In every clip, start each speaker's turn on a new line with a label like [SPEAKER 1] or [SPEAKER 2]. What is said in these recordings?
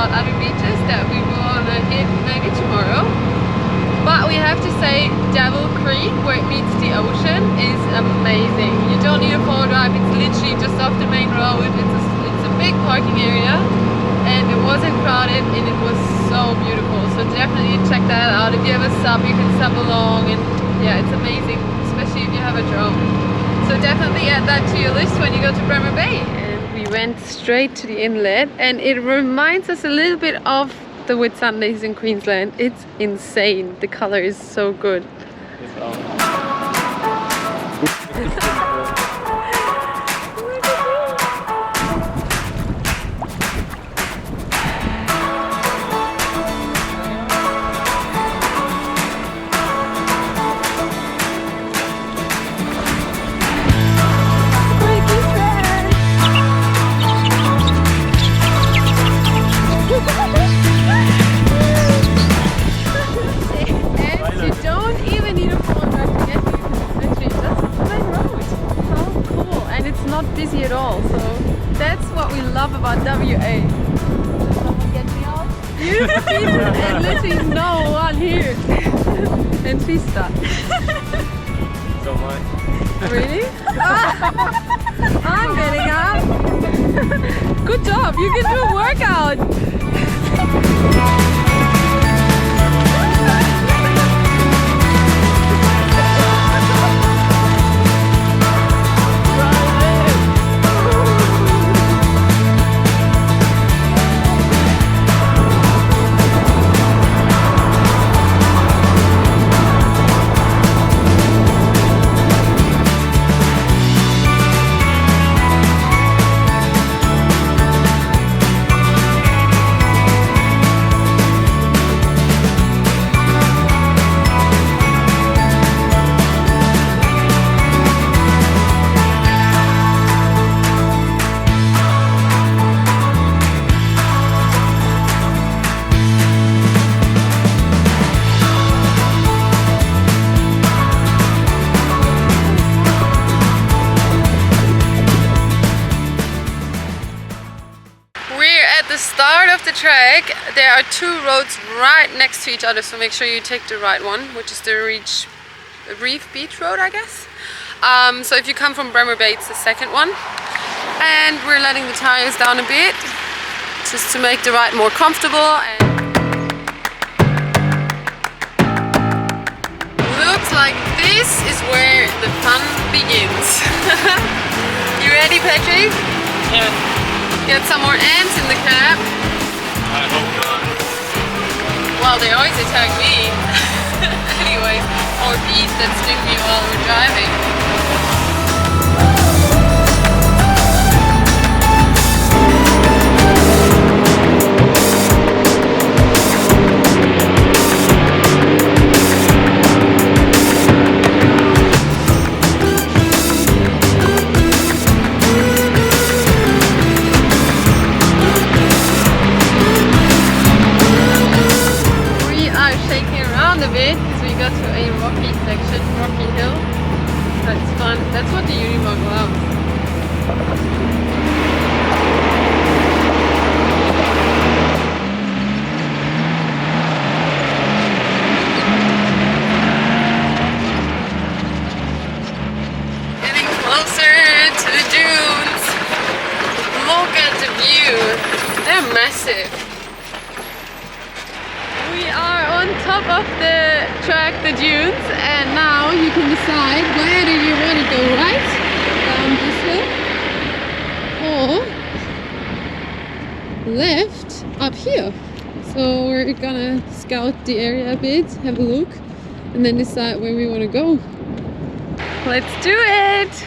[SPEAKER 1] about other beaches that we will hit maybe tomorrow. But we have to say Devils Creek, where it meets the ocean, is amazing. You don't need a 4-wheel drive, it's literally just off the main road. It's a big parking area and it wasn't crowded and it was so beautiful. So definitely check that out. If you have a sub, you can sub along, and yeah, it's amazing, especially if you have a drone. So definitely add that to your list when you go to Bremer Bay. And we went straight to the inlet and it reminds us a little bit of the Whitsundays in Queensland. It's insane. The color is so good. Busy at all, so that's what we love about WA. Someone get me out? Beautiful people and literally no one here. And she's stuck.
[SPEAKER 2] So am I.
[SPEAKER 1] Really? I'm getting up. Good job, you can do a workout. Start of the trek, there are two roads right next to each other, so make sure you take the right one, which is the Reef Beach Road, I guess. So if you come from Bremer Bay, it's the second one. And we're letting the tires down a bit, just to make the ride more comfortable. And looks like this is where the fun begins. You ready, Patrick?
[SPEAKER 2] Yeah.
[SPEAKER 1] Get some more ants in the cab.
[SPEAKER 2] I hope not.
[SPEAKER 1] Well, they always attack me. Anyways, or bees that sting me while we're driving. Rocky Hill. That's fun. That's what the Unimog loves. Getting closer to the dunes. Look at the view. They're massive. We are on top of the track, the dunes, and now you can decide whether you want to go right down this hill or left up here. So we're gonna scout the area a bit, have a look, and then decide where we want to go. Let's do it!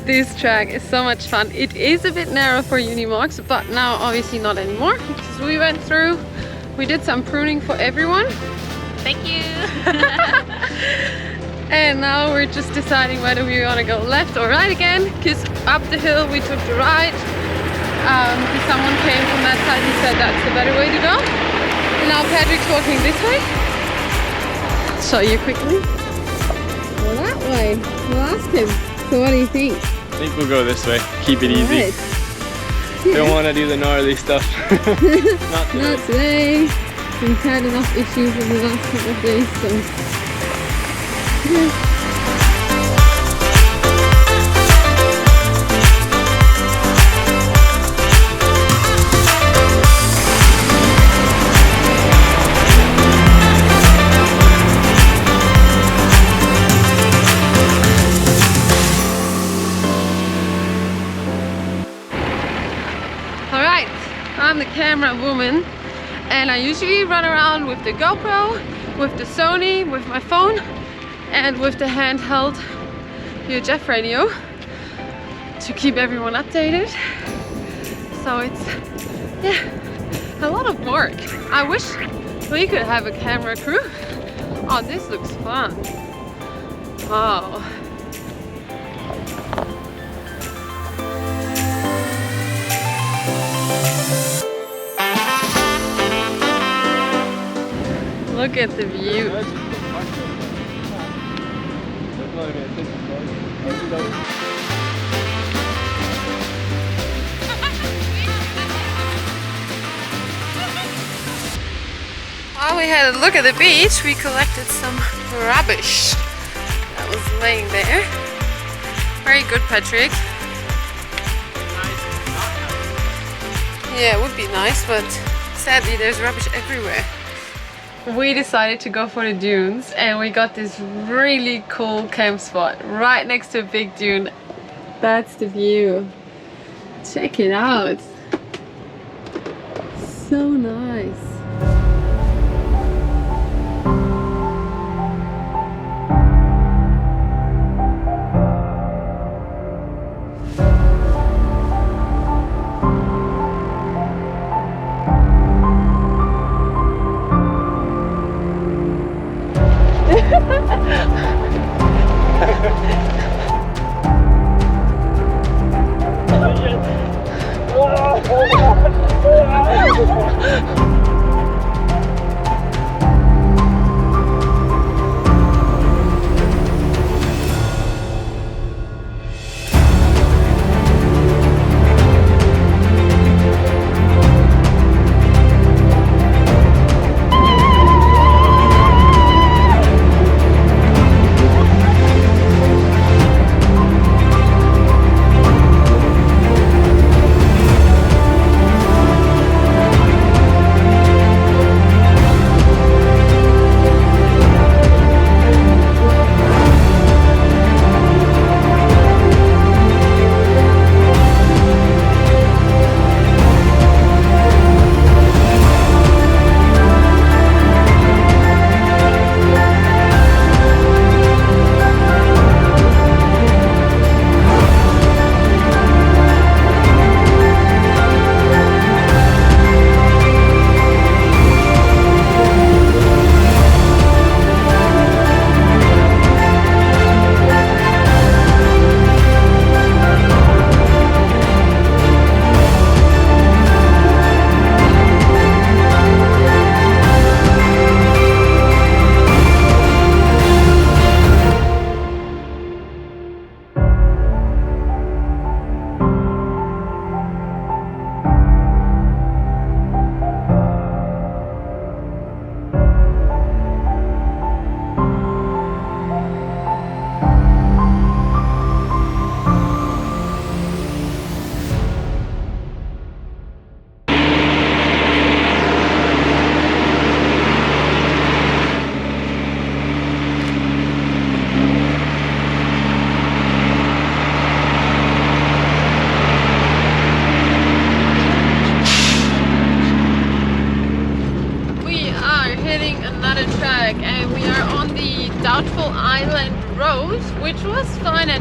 [SPEAKER 1] This track is so much fun. It is a bit narrow for Unimogs, but now obviously not anymore because we went through, we did some pruning for everyone.
[SPEAKER 3] Thank you.
[SPEAKER 1] And now we're just deciding whether we want to go left or right again, because up the hill we took the right. Because someone came from that side and said that's the better way to go. And now Patrick's walking this way. Show you quickly. Well, that way. We'll ask him. So what do you think?
[SPEAKER 2] I think we'll go this way. Keep it easy.
[SPEAKER 1] Right.
[SPEAKER 2] Don't want to do the gnarly stuff. Not today.
[SPEAKER 1] Not today. We've had enough issues in the last couple of days, so yeah. Alright, I'm the camera woman. And I usually run around with the GoPro, with the Sony, with my phone, and with the handheld UHF radio to keep everyone updated. So it's, yeah, a lot of work. I wish we could have a camera crew. Oh, this looks fun. Wow. Look at the view. While we had a look at the beach, we collected some rubbish that was laying there. Very good, Patrick. Yeah, it would be nice, but sadly there's rubbish everywhere. We decided to go for the dunes and we got this really cool camp spot right next to a big dune. That's the view. Check it out. So nice.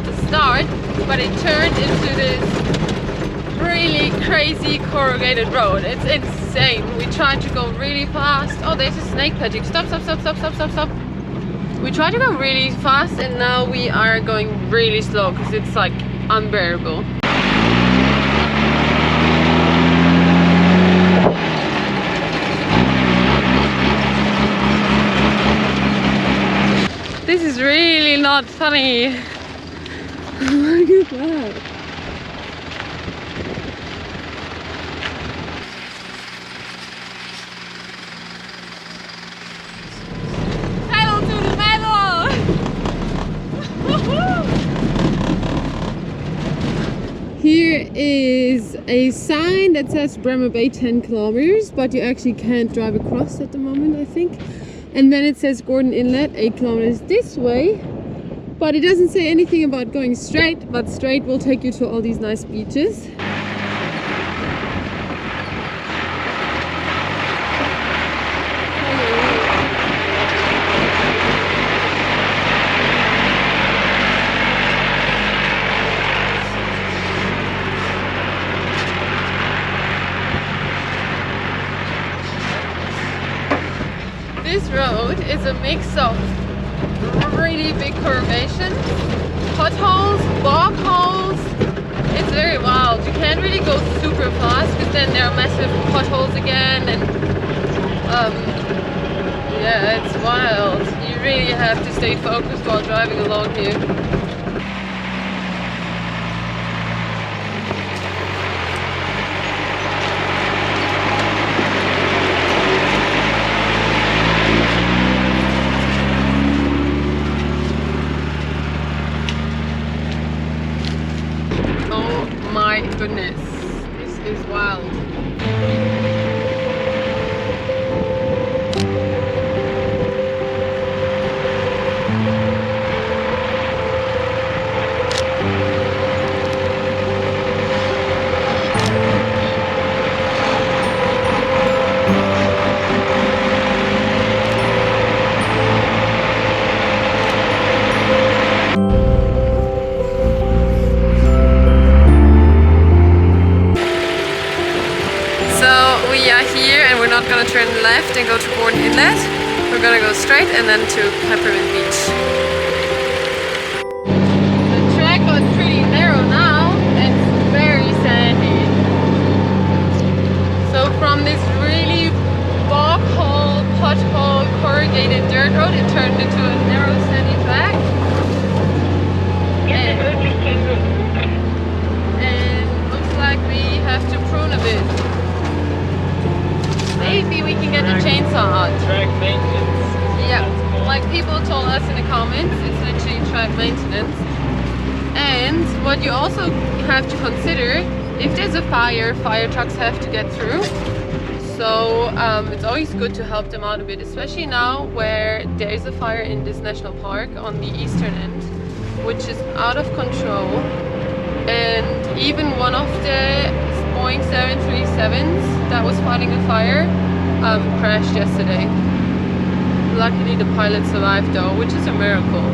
[SPEAKER 1] at the start, but it turned into this really crazy corrugated road. It's insane. We tried to go really fast. Oh, there's a snake patching. Stop, stop, stop, stop, stop, stop, stop. We tried to go really fast and now we are going really slow because it's like unbearable. This is really not funny. Look at that. Pedal to the metal! Here is a sign that says Bremer Bay 10 kilometers, but you actually can't drive across at the moment, I think. And then it says Gordon Inlet, 8 kilometers this way. But it doesn't say anything about going straight, but straight will take you to all these nice beaches. This road is a mix of really big curvations, potholes, bog holes. It's very wild. You can't really go super fast because then there are massive potholes again, and yeah, it's wild. You really have to stay focused while driving along here. My goodness, this is wild. We're not going to turn left and go to Gordon Inlet. We're going to go straight and then to Peppermint Beach. The track got pretty narrow now and it's very sandy. So from this really bog hole, pothole, corrugated dirt road, it turned into a narrow sandy track. And looks like we have to prune a bit. Maybe we can get the chainsaw out.
[SPEAKER 2] Track maintenance.
[SPEAKER 1] Yeah, like people told us in the comments, it's literally track maintenance. And what you also have to consider, if there's a fire, fire trucks have to get through. So it's always good to help them out a bit, especially now where there is a fire in this national park on the eastern end, which is out of control. And even one of the Boeing 737s that was fighting a fire crashed yesterday. Luckily the pilot survived though, which is a miracle.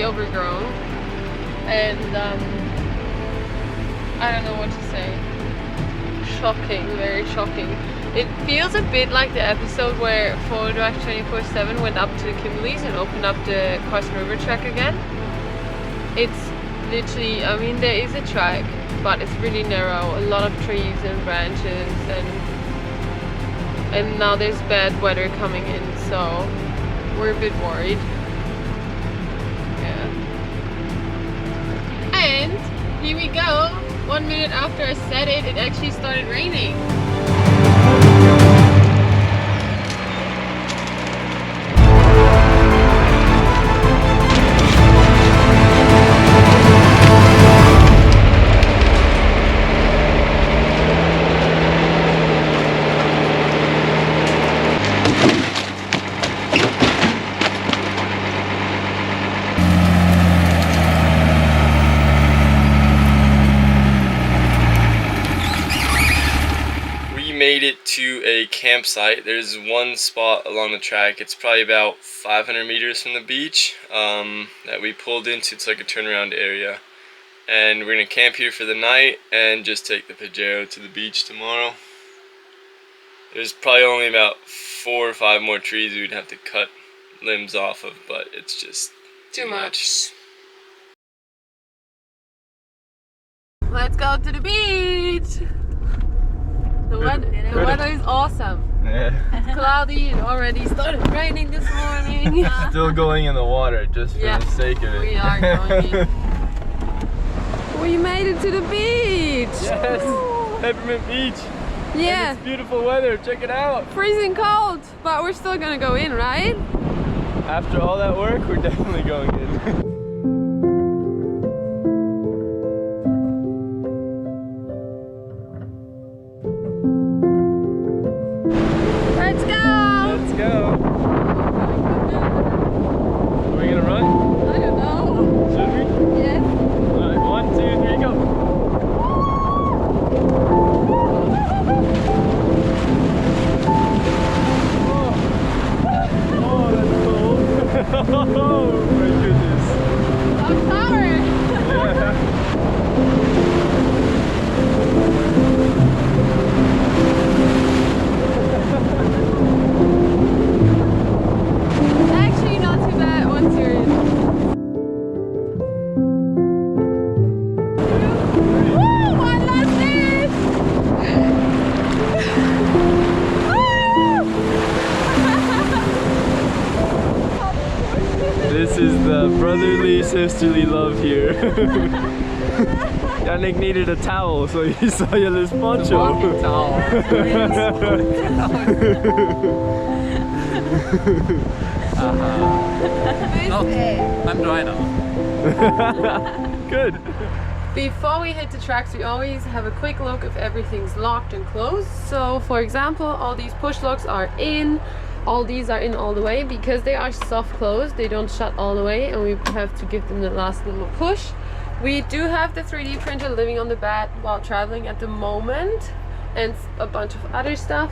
[SPEAKER 1] really overgrown, and I don't know what to say. Shocking, very shocking. It feels a bit like the episode where Photo Drive 24/7 went up to the Kimberleys and opened up the Carson River track again. It's literally, I mean, there is a track, but it's really narrow, a lot of trees and branches, and now there's bad weather coming in, so we're a bit worried. Yeah. And here we go. 1 minute after I said it, it actually started raining.
[SPEAKER 2] Made it to a campsite. There's one spot along the track. It's probably about 500 meters from the beach that we pulled into. It's like a turnaround area, and we're gonna camp here for the night and just take the Pajero to the beach tomorrow. There's probably only about 4 or 5 more trees we'd have to cut limbs off of, but it's just too much.
[SPEAKER 1] Let's go to the beach. The weather is awesome.
[SPEAKER 2] Yeah.
[SPEAKER 1] It's cloudy, it already started raining this morning.
[SPEAKER 2] Still going in the water just for the sake of it.
[SPEAKER 1] We are going in. We made it to the beach!
[SPEAKER 2] Yes! Peppermint Beach!
[SPEAKER 1] Yeah!
[SPEAKER 2] And it's beautiful weather, check it out!
[SPEAKER 1] Freezing cold, but we're still gonna go in, right?
[SPEAKER 2] After all that work, we're definitely going in. This is the brotherly, sisterly love here. Yannick needed a towel, so he saw you this poncho.
[SPEAKER 3] Towel. No, I'm dry now.
[SPEAKER 2] Good.
[SPEAKER 1] Before we hit the tracks, we always have a quick look if everything's locked and closed. So for example, all these push locks are in. All these are in all the way because they are soft closed. They don't shut all the way, and we have to give them the last little push. We do have the 3D printer living on the bed while traveling at the moment, and a bunch of other stuff.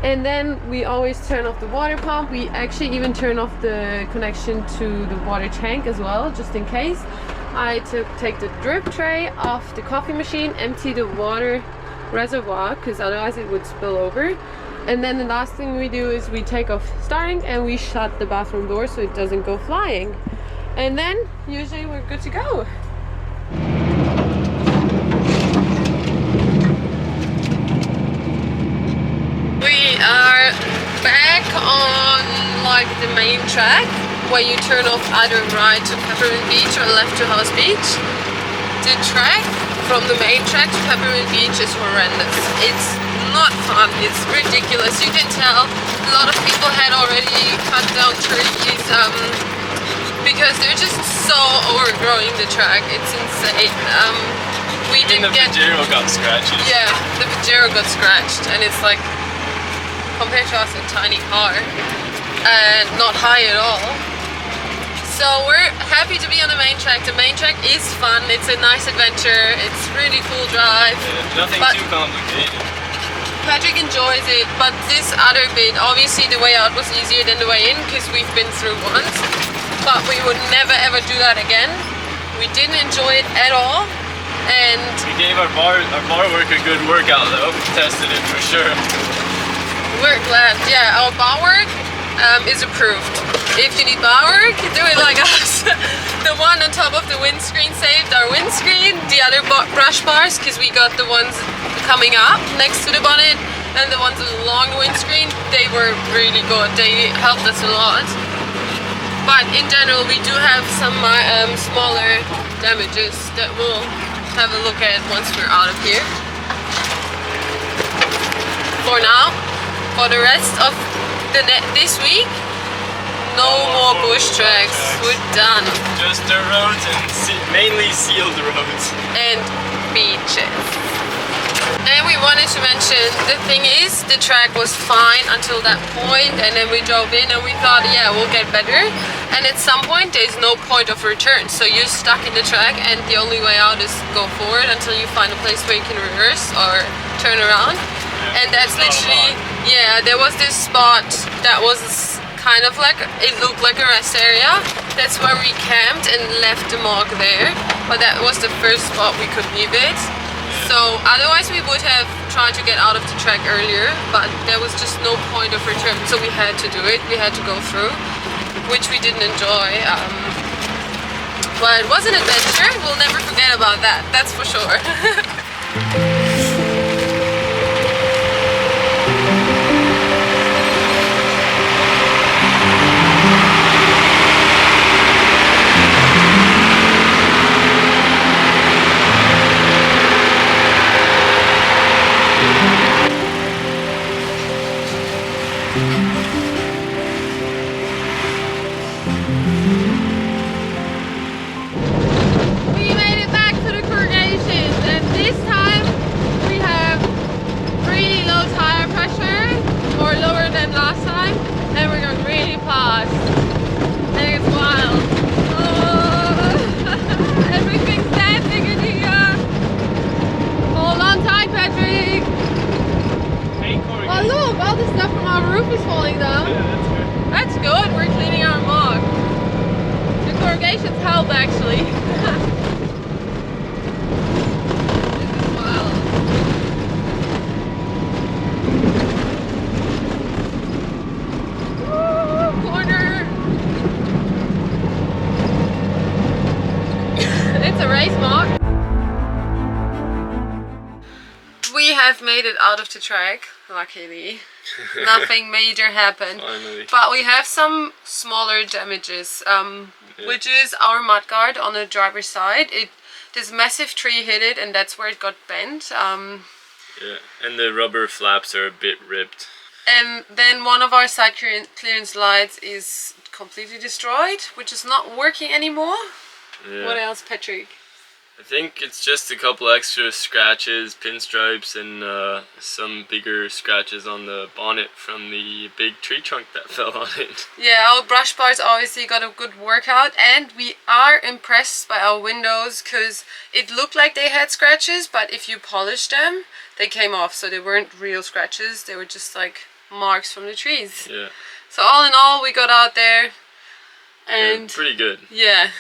[SPEAKER 1] And then we always turn off the water pump. We actually even turn off the connection to the water tank as well, just in case. I take the drip tray off the coffee machine, empty the water reservoir because otherwise it would spill over. And then the last thing we do is we take off starting and we shut the bathroom door so it doesn't go flying. And then usually we're good to go. We are back on like the main track where you turn off either right to Peppermint Beach or left to House Beach. The track from the main track to Peppermint Beach is horrendous. It's not fun, it's ridiculous. You can tell a lot of people had already cut down trees because they're just so overgrowing the track. It's insane. We didn't get...
[SPEAKER 2] The Pajero got scratches.
[SPEAKER 1] Yeah, the Pajero got scratched, and it's like, compared to us, a tiny car and not high at all. So we're happy to be on the main track. The main track is fun. It's a nice adventure. It's really cool drive.
[SPEAKER 2] Yeah, nothing too complicated.
[SPEAKER 1] Patrick enjoys it, but this other bit, obviously the way out was easier than the way in because we've been through once. but we would never ever do that again. We didn't enjoy it at all, and
[SPEAKER 2] We gave our bar work a good workout though. Tested it for sure.
[SPEAKER 1] we're glad. Yeah, our bar work is approved. If you need bar work, do it like us. The one on top of the windscreen saved our windscreen. The other brush bars, because we got the ones coming up next to the bonnet and the ones along the windscreen, they were really good. They helped us a lot. But in general, we do have some smaller damages that we'll have a look at once we're out of here. For now, for the rest of this week, no more bush tracks. We're done.
[SPEAKER 2] Just dirt roads and mainly sealed roads.
[SPEAKER 1] And beaches. And we wanted to mention, the thing is, the track was fine until that point, and then we drove in and we thought, yeah, we'll get better. And at some point, there's no point of return. So you're stuck in the track, and the only way out is go forward until you find a place where you can reverse or turn around.
[SPEAKER 2] Yeah,
[SPEAKER 1] and that's literally, yeah, there was this spot that was kind of like, it looked like a rest area. That's where we camped and left the mog there. But that was the first spot we could leave it. So otherwise we would have tried to get out of the track earlier, but there was just no point of return. So we had to do it. We had to go through, which we didn't enjoy. But it was an adventure. We'll never forget about that. That's for sure. Made it out of the track, luckily. Nothing major happened.
[SPEAKER 2] Finally.
[SPEAKER 1] But we have some smaller damages, which is our mudguard on the driver's side. This massive tree hit it, and that's where it got bent.
[SPEAKER 2] Yeah, and the rubber flaps are a bit ripped.
[SPEAKER 1] And then one of our side clearance lights is completely destroyed, which is not working anymore.
[SPEAKER 2] Yeah.
[SPEAKER 1] What else, Patrick?
[SPEAKER 2] I think it's just a couple extra scratches, pinstripes, and some bigger scratches on the bonnet from the big tree trunk that fell on it.
[SPEAKER 1] Yeah, our brush bars obviously got a good workout, and we are impressed by our windows because it looked like they had scratches, but if you polished them, they came off. So they weren't real scratches, they were just like marks from the trees.
[SPEAKER 2] Yeah.
[SPEAKER 1] So all in all, we got out there and...
[SPEAKER 2] pretty good.
[SPEAKER 1] Yeah.